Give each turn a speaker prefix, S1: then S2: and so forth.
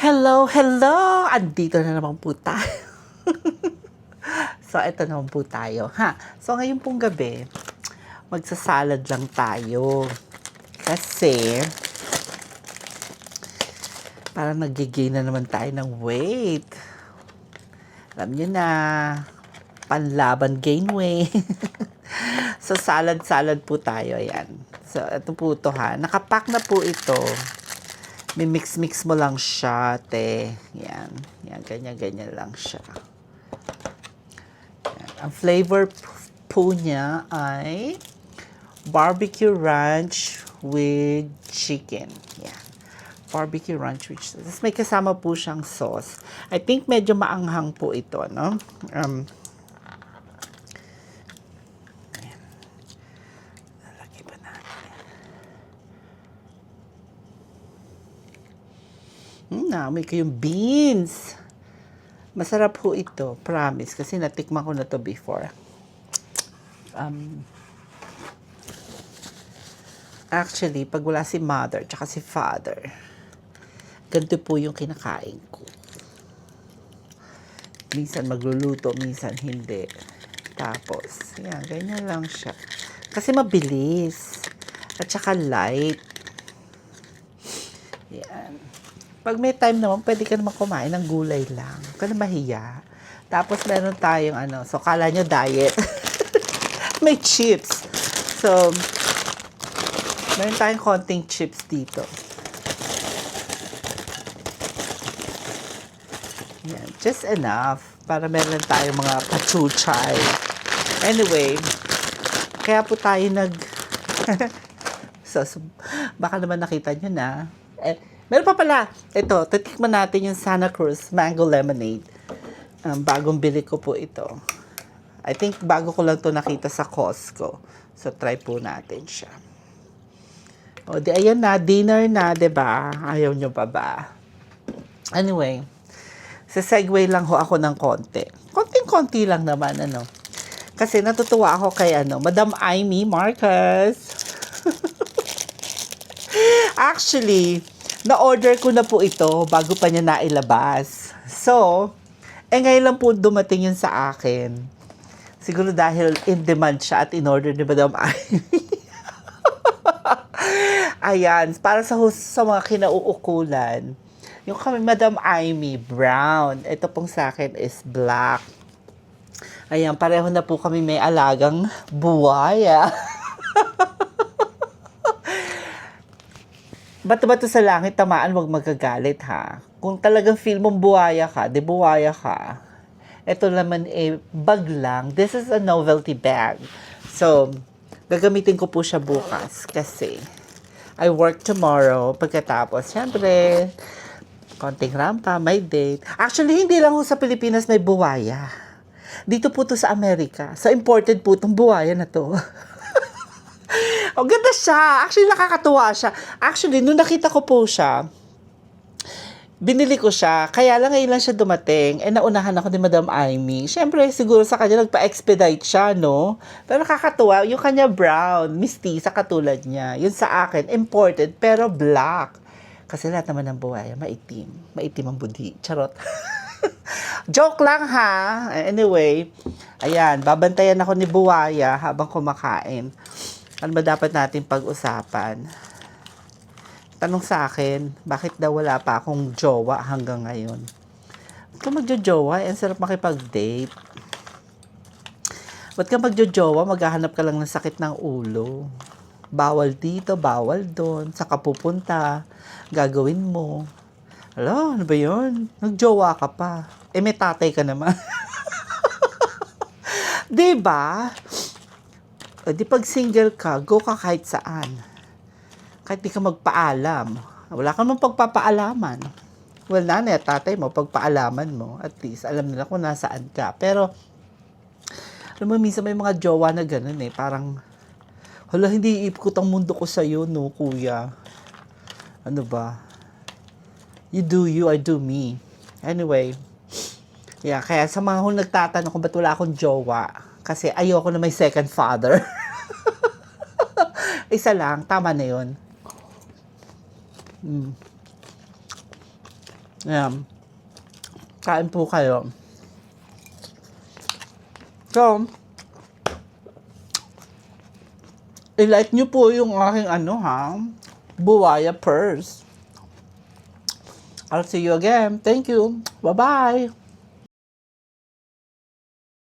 S1: Hello, hello! Andito na naman po tayo. So, ito naman po tayo, ha? So, ngayon pong gabi, magsasalad lang tayo. Kasi, parang nag-gain na naman tayo ng weight. Alam nyo na, panlaban gain weight. So, salad-salad po tayo, ayan. So, ito po ito, ha? Nakapack na po ito. May mix-mix mo lang siya, te. Yan. Yan, ganyan-ganyan lang siya. Yan. Ang flavor po niya ay barbecue ranch with chicken. Yan. Barbecue ranch with chicken. Tapos may kasama po siyang sauce. I think medyo maanghang po ito, no? Lalagay ba natin? Naamoy ko yung beans. Masarap po ito, promise. Kasi natikman ko na to before. Actually, pag wala si mother, tsaka si father, ganito po yung kinakain ko. Minsan magluluto, minsan hindi. Tapos, yan, ganyan lang siya. Kasi mabilis. At saka light. Yan. Pag may time naman, pwede ka naman kumain ng gulay lang. Huwag ka na mahiya. Tapos meron tayong so kala nyo diet. May chips. So, meron tayong konting chips dito. Yan, just enough para meron tayong mga pachuchay. Anyway, kaya po tayo so, baka naman nakita nyo na. Meron pa pala. Ito, titikman natin yung Santa Cruz Mango Lemonade. Bagong bili ko po ito. I think bago ko lang to nakita sa Costco. So, try po natin siya. O, di ayan na. Dinner na, diba? Ayaw nyo pa ba? Anyway, segue lang ho ako ng konti. Konting-konti lang naman, Kasi natutuwa ako kay, Madam Amy Marcos. Actually, na-order ko na po ito bago pa niya nailabas. So, ngayon lang po dumating yun sa akin. Siguro dahil in demand siya at in-order ni Madam Amy. Ayan, para sa mga kinauukulan. Yung kami Madam Amy, brown. Ito pong sa akin is black. Ayan, pareho na po kami may alagang buwaya. Bato-bato sa langit, tamaan, wag magagalit, ha? Kung talagang feel mong buhaya ka, di buhaya ka. Ito naman bag lang. This is a novelty bag. So, gagamitin ko po siya bukas kasi I work tomorrow. Pagkatapos, syempre, konting rampa, may date. Actually, hindi lang sa Pilipinas may buhaya. Dito po to sa Amerika. So, imported po itong buhaya na to. Oh, ganda siya. Actually, nakakatuwa siya. Actually, nung nakita ko po siya, binili ko siya. Kaya lang ngayon lang siya dumating. Naunahan ako ni Madam Amy. Siyempre, siguro sa kanya nagpa-expedite siya, no? Pero nakakatuwa. Yung kanya brown, mistisa katulad niya. Yun sa akin, imported, pero black. Kasi lahat naman ng buhaya, maitim. Maitim ang budi. Charot. Joke lang, ha? Anyway, ayan, babantayan ako ni buhaya habang kumakain. Ano ba dapat natin pag-usapan? Tanong sa akin, bakit daw wala pa akong jowa hanggang ngayon? Kung magjo-jowa, ang sarap makipag-date. Ba't ka magjo-jowa, maghahanap ka lang ng sakit ng ulo. Bawal dito, bawal doon. Saan ka pupunta? Gagawin mo. Ano ba yun? Nagjowa ka pa. May tatay ka naman. Diba? Di pag single ka, go ka kahit saan. Kahit di ka magpaalam. Wala ka naman pagpapaalaman. Well, nanay at tatay mo, pagpaalaman mo. At least, alam nila kung nasaan ka. Pero, alam mo, minsan may mga jowa na ganun Parang, hala, hindi iikot ang mundo ko sa'yo, no, kuya. Ano ba? You do you, I do me. Anyway, yeah, kaya sa mga nagtatanong kung ba't wala akong jowa, kasi ayoko na may second father. Isa lang, tama na yun. Ayan. Kain po kayo. So, i-like nyo po yung aking buwaya purse. I'll see you again. Thank you. Bye-bye.